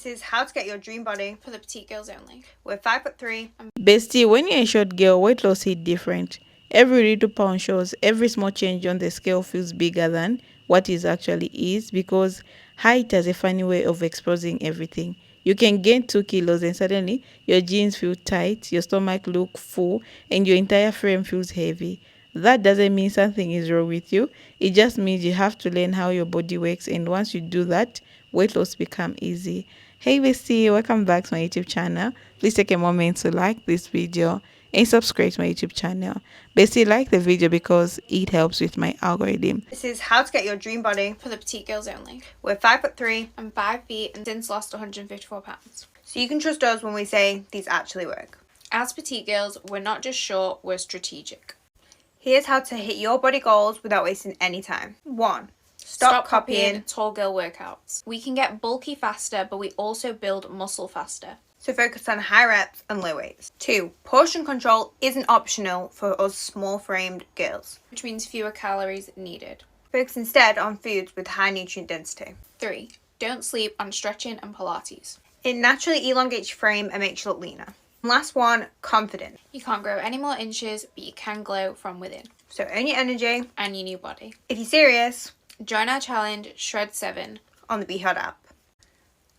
This is how to get your dream body for the petite girls only. We're 5'3". Bestie, when you're a short girl, weight loss hit different. Every little pound shows every small change on the scale feels bigger than what it actually is because height has a funny way of exposing everything. You can gain 2 kilos and suddenly your jeans feel tight, your stomach look full, and your entire frame feels heavy. That doesn't mean something is wrong with you. It just means you have to learn how your body works, and once you do that, weight loss become easy. Hey bestie, welcome back to my YouTube channel. Please take a moment to like this video and subscribe to my YouTube channel. Bestie, like the video because it helps with my algorithm. This is how to get your dream body for the petite girls only. We're 5'3". I'm 5 feet and since lost 154 pounds. So you can trust us when we say these actually work. As petite girls, we're not just short, we're strategic. Here's how to hit your body goals without wasting any time. 1. Stop copying tall girl workouts. We can get bulky faster, but we also build muscle faster. So focus on high reps and low weights. 2. Portion control isn't optional for us small-framed girls, which means fewer calories needed. Focus instead on foods with high nutrient density. 3. Don't sleep on stretching and Pilates. It naturally elongates your frame and makes you look leaner. And last one, confidence. You can't grow any more inches, but you can glow from within. So own your energy and your new body. If you're serious, join our challenge, Shred 7, on the BeHard app.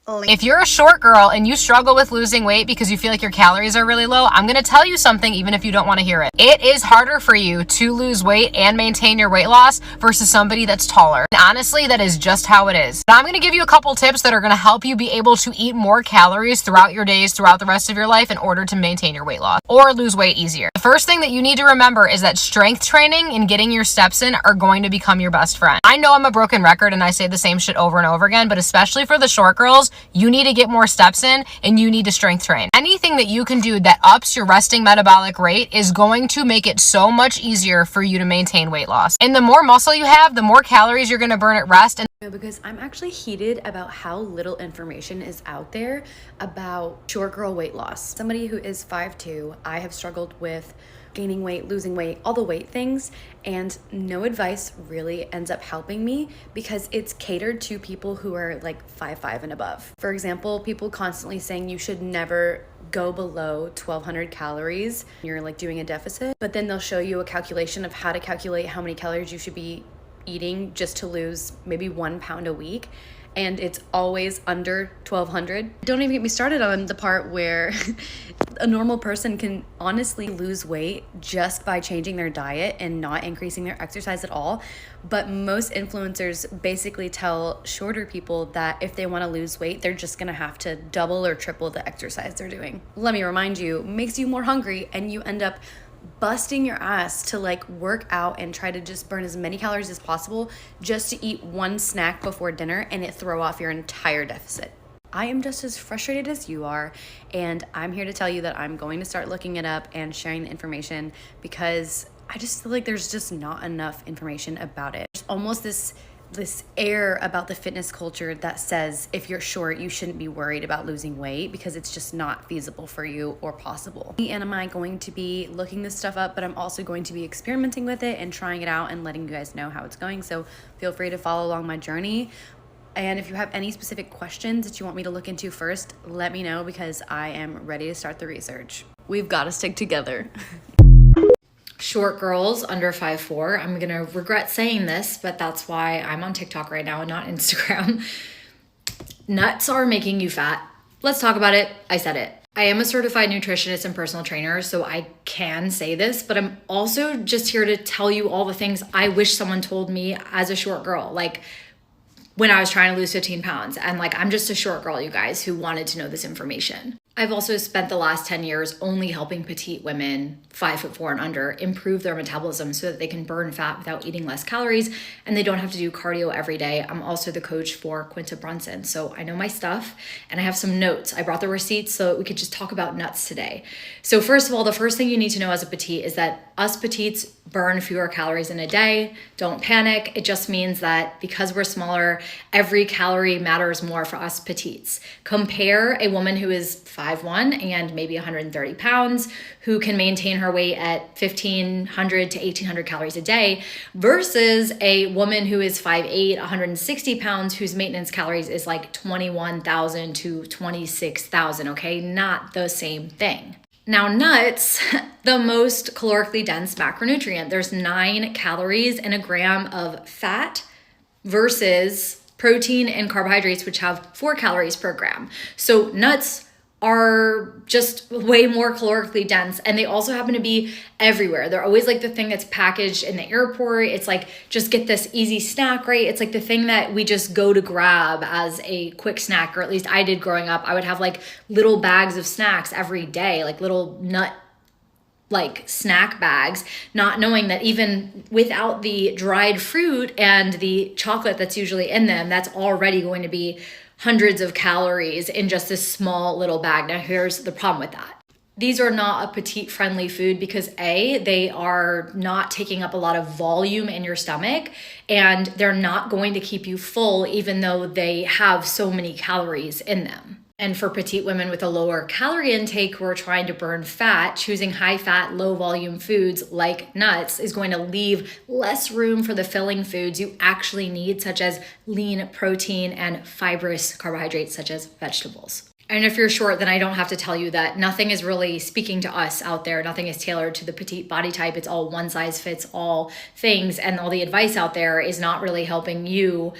If you're a short girl and you struggle with losing weight because you feel like your calories are really low, I'm going to tell you something even if you don't want to hear it. It is harder for you to lose weight and maintain your weight loss versus somebody that's taller. And honestly, that is just how it is. But I'm going to give you a couple tips that are going to help you be able to eat more calories throughout your days, throughout the rest of your life in order to maintain your weight loss or lose weight easier. The first thing that you need to remember is that strength training and getting your steps in are going to become your best friend. I know I'm a broken record and I say the same shit over and over again, but especially for the short girls, you need to get more steps in and you need to strength train. Anything that you can do that ups your resting metabolic rate is going to make it so much easier for you to maintain weight loss. And the more muscle you have, the more calories you're going to burn at rest. And because I'm actually heated about how little information is out there about short girl weight loss. Somebody who is 5'2", I have struggled with gaining weight, losing weight, all the weight things, and no advice really ends up helping me because it's catered to people who are like 5'5" and above. For example, people constantly saying you should never go below 1,200 calories. You're like doing a deficit, but then they'll show you a calculation of how to calculate how many calories you should be eating just to lose maybe 1 pound a week. And it's always under 1,200. Don't even get me started on the part where a normal person can honestly lose weight just by changing their diet and not increasing their exercise at all. But most influencers basically tell shorter people that if they want to lose weight, they're just gonna have to double or triple the exercise they're doing. Let me remind you, makes you more hungry and you end up busting your ass to like work out and try to just burn as many calories as possible just to eat one snack before dinner and it throw off your entire deficit. I am just as frustrated as you are, and I'm here to tell you that I'm going to start looking it up and sharing the information because I just feel like there's just not enough information about it. There's almost this air about the fitness culture that says if you're short, you shouldn't be worried about losing weight because it's just not feasible for you or possible. And am I going to be looking this stuff up, but I'm also going to be experimenting with it and trying it out and letting you guys know how it's going. So feel free to follow along my journey. And if you have any specific questions that you want me to look into first, let me know because I am ready to start the research. We've got to stick together. Short girls under 5'4". I'm gonna regret saying this, but that's why I'm on TikTok right now and not Instagram. Nuts are making you fat. Let's talk about it. I said it. I am a certified nutritionist and personal trainer, so I can say this, but I'm also just here to tell you all the things I wish someone told me as a short girl. Like when I was trying to lose 15 pounds, and like I'm just a short girl, you guys, who wanted to know this information. I've also spent the last 10 years only helping petite women, 5'4" and under, improve their metabolism so that they can burn fat without eating less calories and they don't have to do cardio every day. I'm also the coach for Quinta Brunson, so I know my stuff and I have some notes. I brought the receipts so we could just talk about nuts today. So first of all, the first thing you need to know as a petite is that us petites burn fewer calories in a day. Don't panic. It just means that because we're smaller, every calorie matters more for us petites. Compare a woman who is 5'1" and maybe 130 pounds who can maintain her weight at 1,500 to 1,800 calories a day versus a woman who is 5'8", 160 pounds whose maintenance calories is like 21,000 to 26,000, okay? Not the same thing. Now, nuts, the most calorically dense macronutrient. There's 9 calories in a gram of fat versus protein and carbohydrates, which have 4 calories per gram. So nuts are just way more calorically dense, and they also happen to be everywhere. They're always like the thing that's packaged in the airport. It's like, just get this easy snack, right? It's like the thing that we just go to grab as a quick snack, or at least I did growing up. I would have like little bags of snacks every day, like little nut like snack bags, not knowing that even without the dried fruit and the chocolate that's usually in them, that's already going to be hundreds of calories in just this small little bag. Now, here's the problem with that. These are not a petite friendly food because A, they are not taking up a lot of volume in your stomach, and they're not going to keep you full even though they have so many calories in them. And for petite women with a lower calorie intake who are trying to burn fat, choosing high fat, low volume foods like nuts is going to leave less room for the filling foods you actually need, such as lean protein and fibrous carbohydrates such as vegetables. And if you're short, then I don't have to tell you that nothing is really speaking to us out there. Nothing is tailored to the petite body type. It's all one size fits all things. And all the advice out there is not really helping you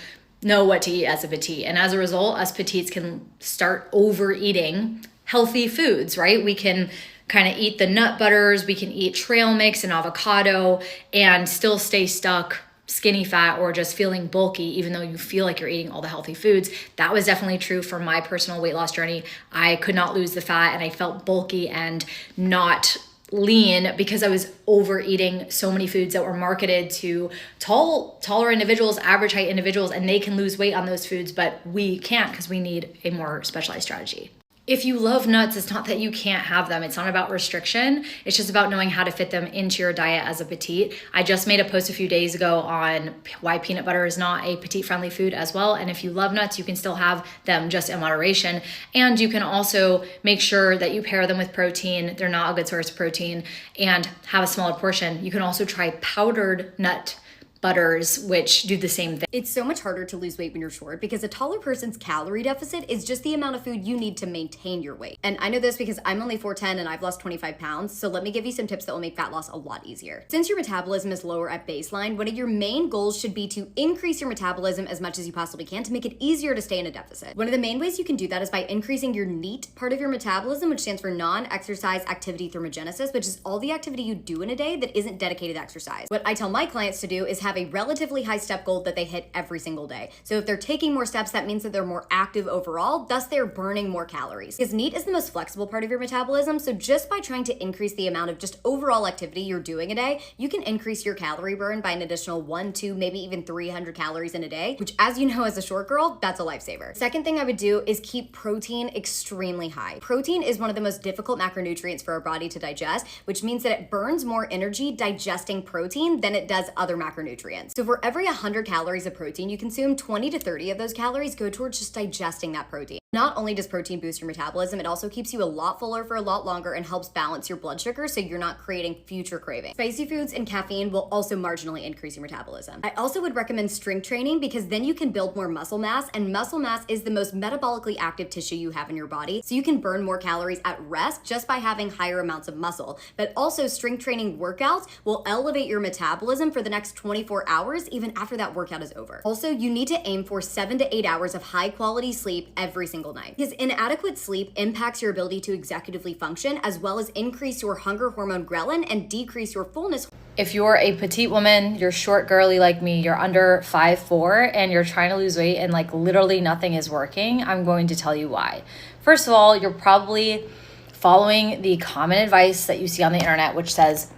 know what to eat as a petite. And as a result, us petites can start overeating healthy foods, right? We can kind of eat the nut butters, we can eat trail mix and avocado and still stay stuck skinny fat or just feeling bulky, even though you feel like you're eating all the healthy foods. That was definitely true for my personal weight loss journey. I could not lose the fat and I felt bulky and not lean because I was overeating so many foods that were marketed to taller individuals, average height individuals, and they can lose weight on those foods, but we can't because we need a more specialized strategy. If you love nuts, it's not that you can't have them. It's not about restriction. It's just about knowing how to fit them into your diet as a petite. I just made a post a few days ago on why peanut butter is not a petite friendly food as well. And if you love nuts, you can still have them just in moderation. And you can also make sure that you pair them with protein. They're not a good source of protein, and have a smaller portion. You can also try powdered nut butters, which do the same thing. It's so much harder to lose weight when you're short because a taller person's calorie deficit is just the amount of food you need to maintain your weight. And I know this because I'm only 4'10" and I've lost 25 pounds. So let me give you some tips that will make fat loss a lot easier. Since your metabolism is lower at baseline, one of your main goals should be to increase your metabolism as much as you possibly can to make it easier to stay in a deficit. One of the main ways you can do that is by increasing your NEAT part of your metabolism, which stands for non-exercise activity thermogenesis, which is all the activity you do in a day that isn't dedicated to exercise. What I tell my clients to do is have a relatively high step goal that they hit every single day. So if they're taking more steps, that means that they're more active overall, thus they're burning more calories. Because NEAT is the most flexible part of your metabolism, so just by trying to increase the amount of just overall activity you're doing a day, you can increase your calorie burn by an additional 1, 2, maybe even 300 calories in a day, which, as you know, as a short girl, that's a lifesaver. Second thing I would do is keep protein extremely high. Protein is one of the most difficult macronutrients for our body to digest, which means that it burns more energy digesting protein than it does other macronutrients. So for every 100 calories of protein you consume, 20 to 30 of those calories go towards just digesting that protein. Not only does protein boost your metabolism, it also keeps you a lot fuller for a lot longer and helps balance your blood sugar so you're not creating future cravings. Spicy foods and caffeine will also marginally increase your metabolism. I also would recommend strength training because then you can build more muscle mass, and muscle mass is the most metabolically active tissue you have in your body, so you can burn more calories at rest just by having higher amounts of muscle. But also strength training workouts will elevate your metabolism for the next 24 hours even after that workout is over. Also, you need to aim for 7 to 8 hours of high quality sleep every single night, because inadequate sleep impacts your ability to executively function, as well as increase your hunger hormone ghrelin and decrease your fullness. If you're a petite woman, you're short girly like me, you're under 5'4", and you're trying to lose weight and like literally nothing is working, I'm going to tell you why. First of all, you're probably following the common advice that you see on the internet, which says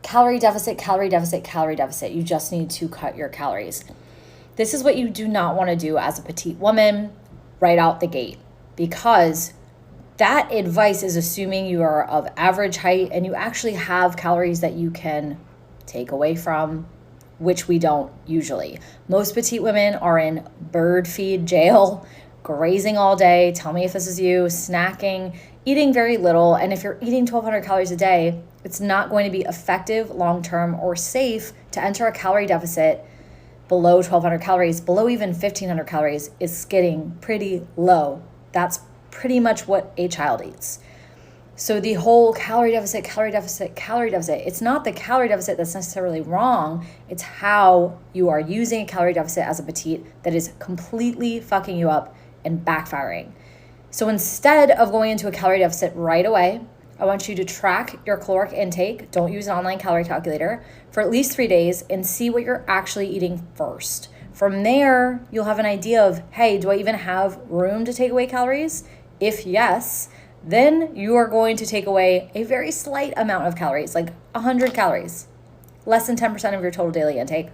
calorie deficit, calorie deficit, calorie deficit. You just need to cut your calories. This is what you do not want to do as a petite woman right out the gate, because that advice is assuming you are of average height and you actually have calories that you can take away from, which we don't usually. Most petite women are in bird feed jail. grazing all day. Tell me if this is you, snacking, eating very little. And if you're eating 1,200 calories a day, it's not going to be effective long-term or safe to enter a calorie deficit below 1,200 calories. Below even 1,500 calories is getting pretty low. That's pretty much what a child eats. So the whole calorie deficit, it's not the calorie deficit that's necessarily wrong. It's how you are using a calorie deficit as a petite that is completely fucking you up and backfiring. So instead of going into a calorie deficit right away, I want you to track your caloric intake. Don't use an online calorie calculator for at least 3 days and see what you're actually eating first. From there, you'll have an idea of, hey, do I even have room to take away calories? If yes, then you are going to take away a very slight amount of calories, like 100 calories, less than 10% of your total daily intake,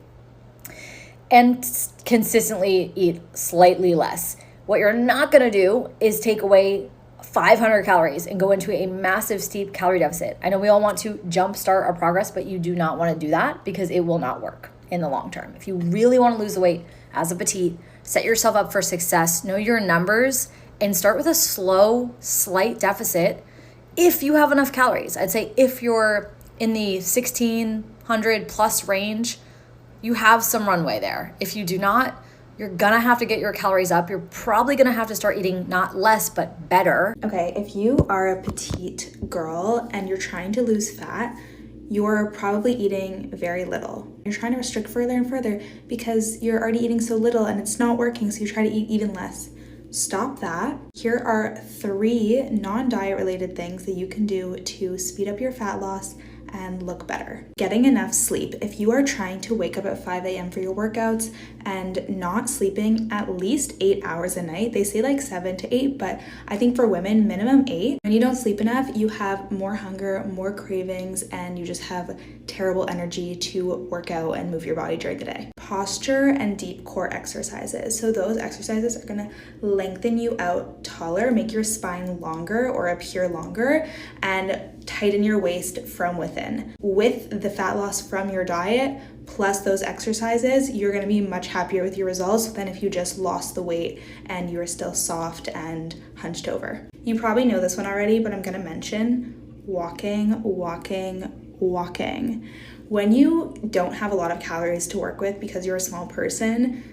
and consistently eat slightly less. What you're not going to do is take away 500 calories and go into a massive steep calorie deficit. I know we all want to jumpstart our progress, but you do not want to do that because it will not work in the long term. If you really want to lose the weight as a petite, set yourself up for success, know your numbers, and start with a slow, slight deficit if you have enough calories. I'd say if you're in the 1,600 plus range, you have some runway there. If you do not, you're gonna have to get your calories up. You're probably gonna have to start eating not less, but better. Okay, if you are a petite girl and you're trying to lose fat, you're probably eating very little. You're trying to restrict further and further because you're already eating so little and it's not working, so you try to eat even less. Stop that. Here are 3 non-diet related things that you can do to speed up your fat loss and look better. Getting enough sleep. If you are trying to wake up at 5 a.m. for your workouts and not sleeping at least 8 hours a night, they say like 7 to 8, but I think for women, minimum 8. When you don't sleep enough, you have more hunger, more cravings, and you just have terrible energy to work out and move your body during the day. Posture and deep core exercises. So those exercises are gonna lengthen you out taller, make your spine longer or appear longer, and tighten your waist from within. With the fat loss from your diet, plus those exercises, you're gonna be much happier with your results than if you just lost the weight and you were still soft and hunched over. You probably know this one already, but I'm gonna mention walking. When you don't have a lot of calories to work with because you're a small person,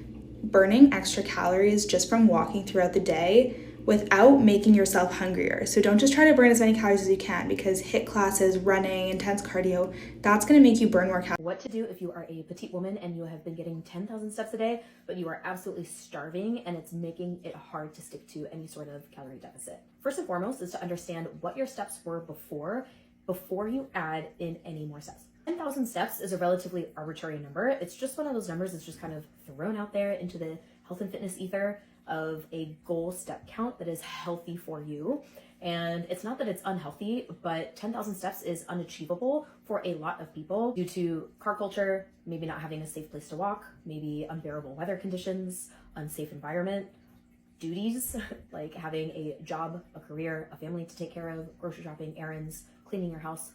burning extra calories just from walking throughout the day without making yourself hungrier. So don't just try to burn as many calories as you can, because HIIT classes, running, intense cardio, that's gonna make you burn more calories. What to do if you are a petite woman and you have been getting 10,000 steps a day, but you are absolutely starving and it's making it hard to stick to any sort of calorie deficit. First and foremost is to understand what your steps were before you add in any more steps. 10,000 steps is a relatively arbitrary number. It's just one of those numbers that's just kind of thrown out there into the health and fitness ether of a goal step count that is healthy for you. And it's not that it's unhealthy, but 10,000 steps is unachievable for a lot of people due to car culture, maybe not having a safe place to walk, maybe unbearable weather conditions, unsafe environment, duties like having a job, a career, a family to take care of, grocery shopping, errands, cleaning your house,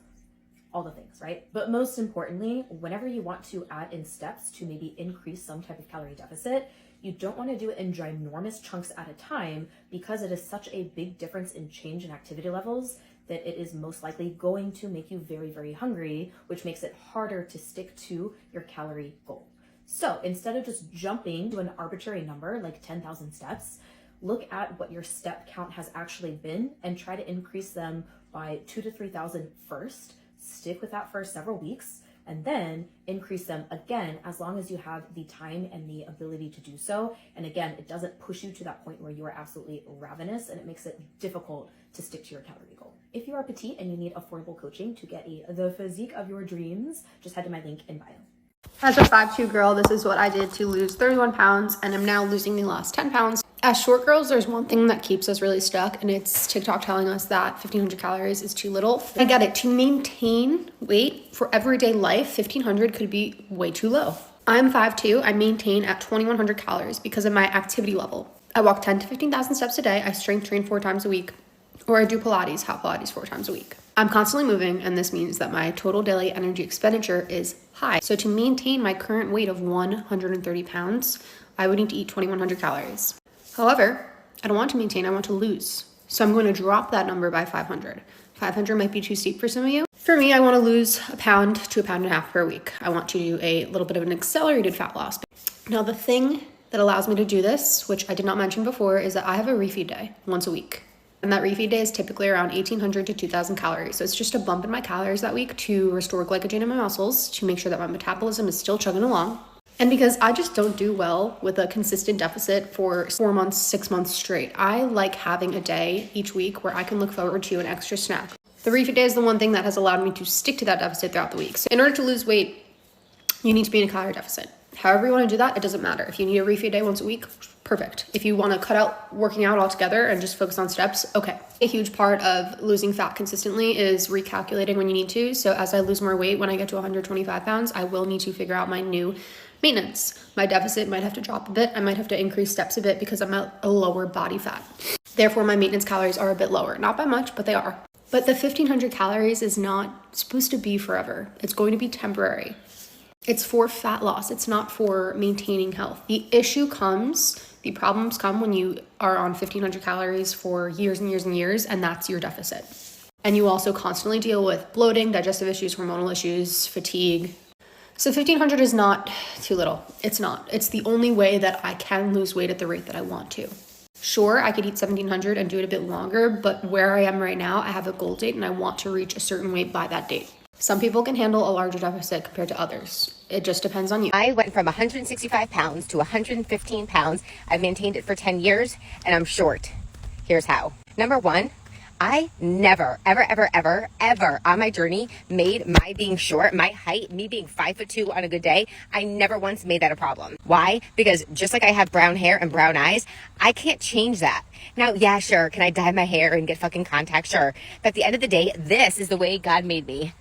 all the things, right? But most importantly, whenever you want to add in steps to maybe increase some type of calorie deficit, you don't want to do it in ginormous chunks at a time because it is such a big difference in change in activity levels that it is most likely going to make you very, very hungry, which makes it harder to stick to your calorie goal. So instead of just jumping to an arbitrary number like 10,000 steps, look at what your step count has actually been and try to increase them by 2,000 to 3,000 first. Stick with that for several weeks and then increase them again as long as you have the time and the ability to do so. And again, it doesn't push you to that point where you are absolutely ravenous and it makes it difficult to stick to your calorie goal. If you are petite and you need affordable coaching to get the physique of your dreams, just head to my link in bio. As a 5'2" girl, this is what I did to lose 31 pounds, and I'm now losing the last 10 pounds. As short girls, there's one thing that keeps us really stuck, and it's TikTok telling us that 1,500 calories is too little. I get it. To maintain weight for everyday life, 1,500 could be way too low. I'm 5'2". I maintain at 2,100 calories because of my activity level. I walk 10 to 15,000 steps a day. I strength train 4 times a week, or I do Pilates, hot Pilates 4 times a week. I'm constantly moving, and this means that my total daily energy expenditure is high. So to maintain my current weight of 130 pounds, I would need to eat 2,100 calories. However, I don't want to maintain, I want to lose. So I'm going to drop that number by 500. 500 might be too steep for some of you. For me, I want to lose a pound to a pound and a half per week. I want to do a little bit of an accelerated fat loss. Now, the thing that allows me to do this, which I did not mention before, is that I have a refeed day once a week. And that refeed day is typically around 1,800 to 2,000 calories. So it's just a bump in my calories that week to restore glycogen in my muscles, to make sure that my metabolism is still chugging along. And because I just don't do well with a consistent deficit for 4 months, 6 months straight, I like having a day each week where I can look forward to an extra snack. The refeed day is the one thing that has allowed me to stick to that deficit throughout the week. So in order to lose weight, you need to be in a calorie deficit. However you want to do that, it doesn't matter. If you need a refeed day once a week, perfect. If you want to cut out working out altogether and just focus on steps, okay. A huge part of losing fat consistently is recalculating when you need to. So as I lose more weight, when I get to 125 pounds, I will need to figure out my new maintenance. My deficit might have to drop a bit. I might have to increase steps a bit because I'm at a lower body fat. Therefore, my maintenance calories are a bit lower. Not by much, but they are. But the 1,500 calories is not supposed to be forever. It's going to be temporary. It's for fat loss. It's not for maintaining health. The problems come when you are on 1,500 calories for years and years and years, and that's your deficit. And you also constantly deal with bloating, digestive issues, hormonal issues, fatigue. So 1,500 is not too little. It's not. It's the only way that I can lose weight at the rate that I want to. Sure, I could eat 1,700 and do it a bit longer, but where I am right now, I have a goal date and I want to reach a certain weight by that date. Some people can handle a larger deficit compared to others. It just depends on you. I went from 165 pounds to 115 pounds. I've maintained it for 10 years and I'm short. Here's how. Number one, I never, ever on my journey made my being short, my height, me being 5'2" on a good day, I never once made that a problem. Why? Because just like I have brown hair and brown eyes, I can't change that. Now, yeah, sure, can I dye my hair and get fucking contacts? Sure. But at the end of the day, this is the way God made me.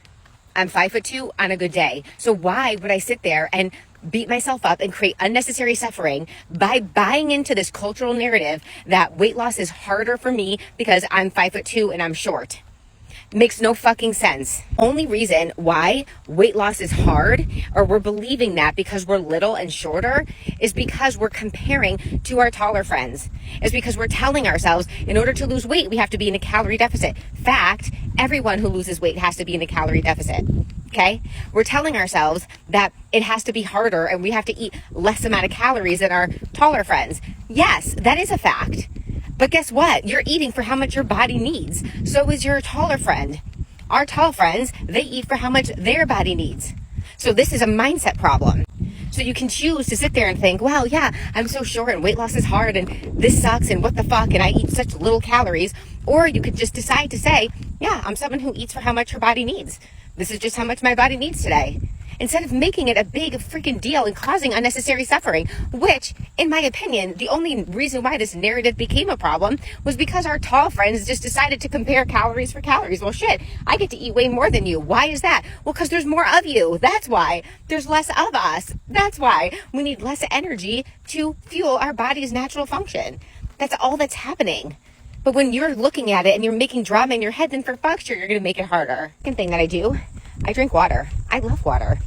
I'm 5'2" on a good day. So why would I sit there and beat myself up and create unnecessary suffering by buying into this cultural narrative that weight loss is harder for me because I'm 5'2" and I'm short? Makes no fucking sense. Only reason why weight loss is hard, or we're believing that because we're little and shorter, is because we're comparing to our taller friends. Is because we're telling ourselves in order to lose weight, we have to be in a calorie deficit. Fact, everyone who loses weight has to be in a calorie deficit. Okay? We're telling ourselves that it has to be harder and we have to eat less amount of calories than our taller friends. Yes, that is a fact. But guess what? You're eating for how much your body needs. So is your taller friend. Our tall friends, they eat for how much their body needs. So this is a mindset problem. So you can choose to sit there and think, well, yeah, I'm so short and weight loss is hard and this sucks and what the fuck and I eat such little calories. Or you could just decide to say, yeah, I'm someone who eats for how much her body needs. This is just how much my body needs today. Instead of making it a big freaking deal and causing unnecessary suffering, which, in my opinion, the only reason why this narrative became a problem was because our tall friends just decided to compare calories for calories. Well, shit, I get to eat way more than you. Why is that? Well, because there's more of you. That's why. There's less of us. That's why we need less energy to fuel our body's natural function. That's all that's happening. But when you're looking at it and you're making drama in your head, then for fuck's sure, you're going to make it harder. Second thing that I do, I drink water. I love water.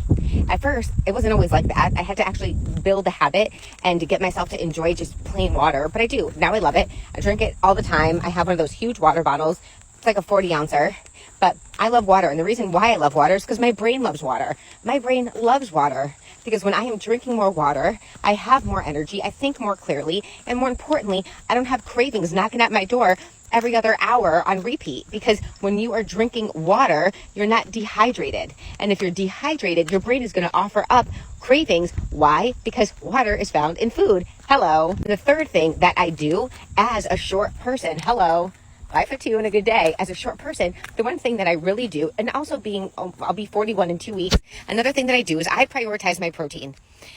At first, it wasn't always like that. I had to actually build a habit and to get myself to enjoy just plain water. But I do. Now I love it. I drink it all the time. I have one of those huge water bottles. It's like a 40-ouncer. But I love water. And the reason why I love water is because my brain loves water. My brain loves water. Because when I am drinking more water, I have more energy, I think more clearly, and more importantly, I don't have cravings knocking at my door every other hour on repeat. Because when you are drinking water, you're not dehydrated. And if you're dehydrated, your brain is going to offer up cravings. Why? Because water is found in food. Hello. The third thing that I do as a short person, 5'2" in a good day, as a short person, the one thing that I really do, and also I'll be 41 in 2 weeks, another thing that I do is I prioritize my protein.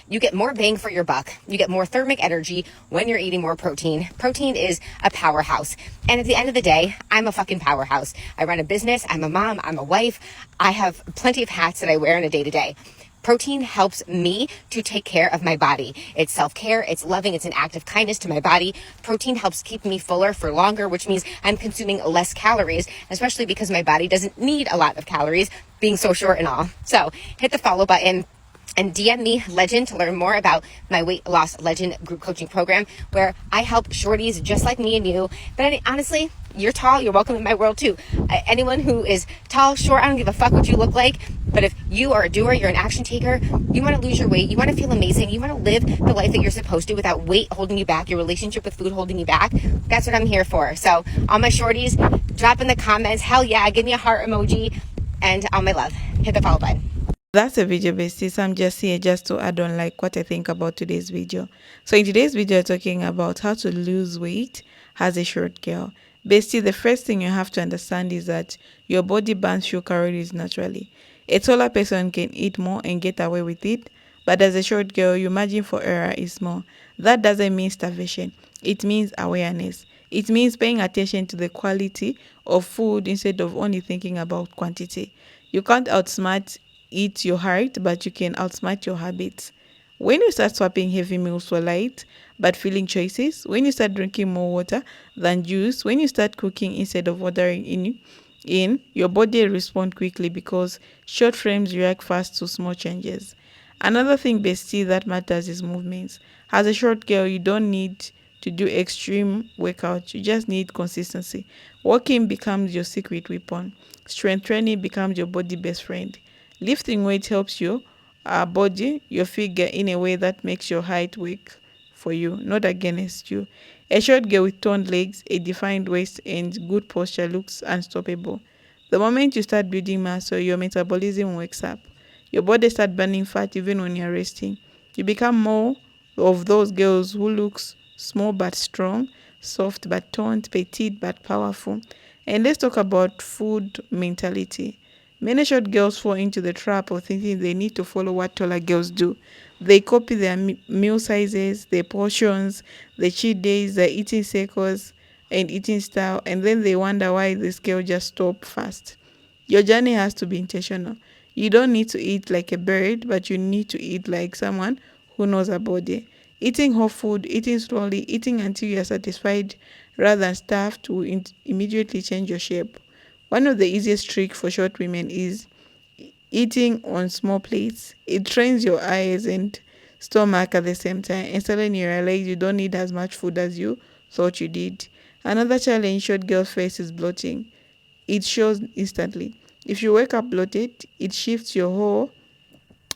You get more bang for your buck. You get more thermic energy when you're eating more protein. Protein is a powerhouse. And at the end of the day, I'm a fucking powerhouse. I run a business. I'm a mom. I'm a wife. I have plenty of hats that I wear in a day-to-day. Protein helps me to take care of my body. It's self-care, it's loving, it's an act of kindness to my body. Protein helps keep me fuller for longer, which means I'm consuming less calories, especially because my body doesn't need a lot of calories, being so short and all. So hit the follow button and DM me Legend to learn more about my weight loss Legend group coaching program, where I help shorties just like me and you. But honestly, you're tall, you're welcome in my world too. Anyone who is tall, short, I don't give a fuck what you look like. But if you are a doer, you're an action taker, you want to lose your weight, you want to feel amazing, you want to live the life that you're supposed to without weight holding you back, your relationship with food holding you back, that's what I'm here for. So all my shorties, drop in the comments, hell yeah, give me a heart emoji, and all my love. Hit the follow button. That's a video, besties. I'm just here just to add on like what I think about today's video. So in today's video, we're talking about how to lose weight as a short girl. Bestie, the first thing you have to understand is that your body burns few calories naturally. A taller person can eat more and get away with it, but as a short girl, your margin for error is small. That doesn't mean starvation. It means awareness. It means paying attention to the quality of food instead of only thinking about quantity. You can't outsmart eat your heart, but you can outsmart your habits. When you start swapping heavy meals for light but filling choices, when you start drinking more water than juice, when you start cooking instead of ordering in, your body responds quickly because short frames react fast to small changes. Another thing, bestie, that matters is movements. As a short girl, you don't need to do extreme workouts. You just need consistency. Walking becomes your secret weapon. Strength training becomes your body best friend. Lifting weight helps your body, your figure in a way that makes your height work for you, not against you. A short girl with toned legs, a defined waist, and good posture looks unstoppable. The moment you start building muscle, your metabolism wakes up. Your body starts burning fat even when you're resting. You become more of those girls who looks small but strong, soft but toned, petite but powerful. And let's talk about food mentality. Many short girls fall into the trap of thinking they need to follow what taller girls do. They copy their meal sizes, their portions, their cheat days, their eating cycles, and eating style, and then they wonder why the scale just stop fast. Your journey has to be intentional. You don't need to eat like a bird, but you need to eat like someone who knows her body. Eating whole food, eating slowly, eating until you are satisfied rather than starved will immediately change your shape. One of the easiest tricks for short women is eating on small plates. It trains your eyes and stomach at the same time, and suddenly you realize you don't need as much food as you thought you did. Another challenge short girls face is bloating. It shows instantly. If you wake up bloated, it shifts your whole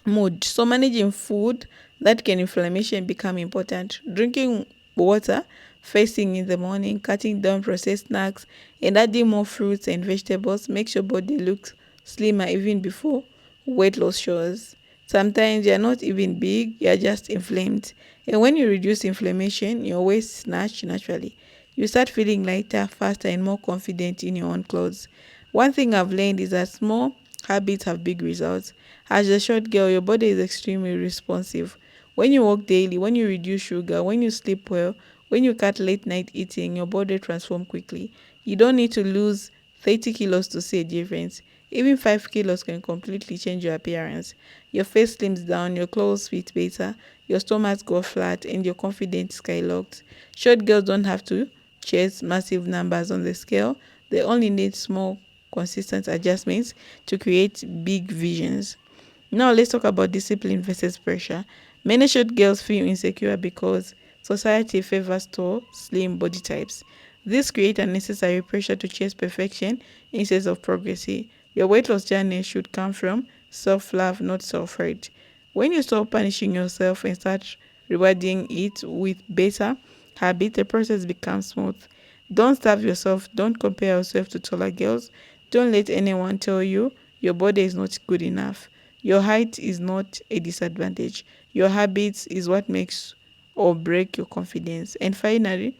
mood. So managing food that can inflammation become important. Drinking water first thing in the morning, cutting down processed snacks, and adding more fruits and vegetables makes your body look slimmer even before weight loss shows. Sometimes you're not even big, you're just inflamed. And when you reduce inflammation, your waist snatch naturally. You start feeling lighter, faster, and more confident in your own clothes. One thing I've learned is that small habits have big results. As a short girl, your body is extremely responsive. When you walk daily, when you reduce sugar, when you sleep well, when you cut late night eating, your body transforms quickly. You don't need to lose 30 kilos to see a difference. Even 5 kilos can completely change your appearance. Your face slims down, your clothes fit better, your stomach goes flat, and your confidence skyrockets. Short girls don't have to chase massive numbers on the scale. They only need small, consistent adjustments to create big visions. Now let's talk about discipline versus pressure. Many short girls feel insecure because society favors tall, slim body types. This creates unnecessary pressure to chase perfection instead of progress. Your weight loss journey should come from self-love, not self-hate. When you stop punishing yourself and start rewarding it with better habit, the process becomes smooth. Don't starve yourself. Don't compare yourself to taller girls. Don't let anyone tell you your body is not good enough. Your height is not a disadvantage. Your habits is what makes or break your confidence. And finally,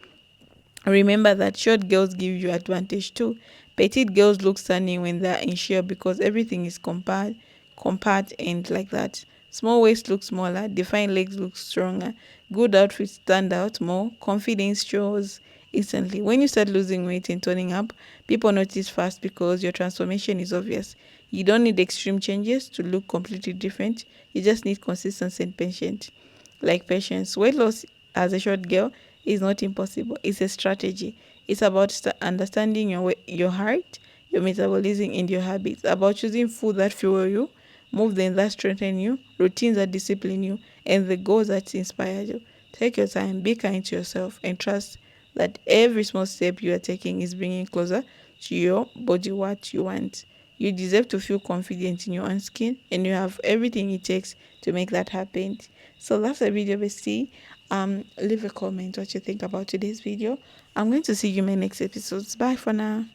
remember that short girls give you advantage too. Petite girls look stunning when they're unsure because everything is compact and like that. Small waist look smaller, defined legs look stronger, good outfits stand out more, confidence shows instantly. When you start losing weight and turning up, people notice fast because your transformation is obvious. You don't need extreme changes to look completely different. You just need consistency and patience. Like patience, weight loss as a short girl is not impossible. It's a strategy. It's about understanding your heart, your metabolism, and your habits. About choosing food that fuel you movements that strengthen you, routines that discipline you, and the goals that inspire you. Take your time, be kind to yourself, and trust that every small step you are taking is bringing closer to your body what you want. You deserve to feel confident in your own skin, and you have everything it takes to make that happen. So that's the video, bestie. Leave a comment what you think about today's video. I'm going to see you in my next episodes. Bye for now.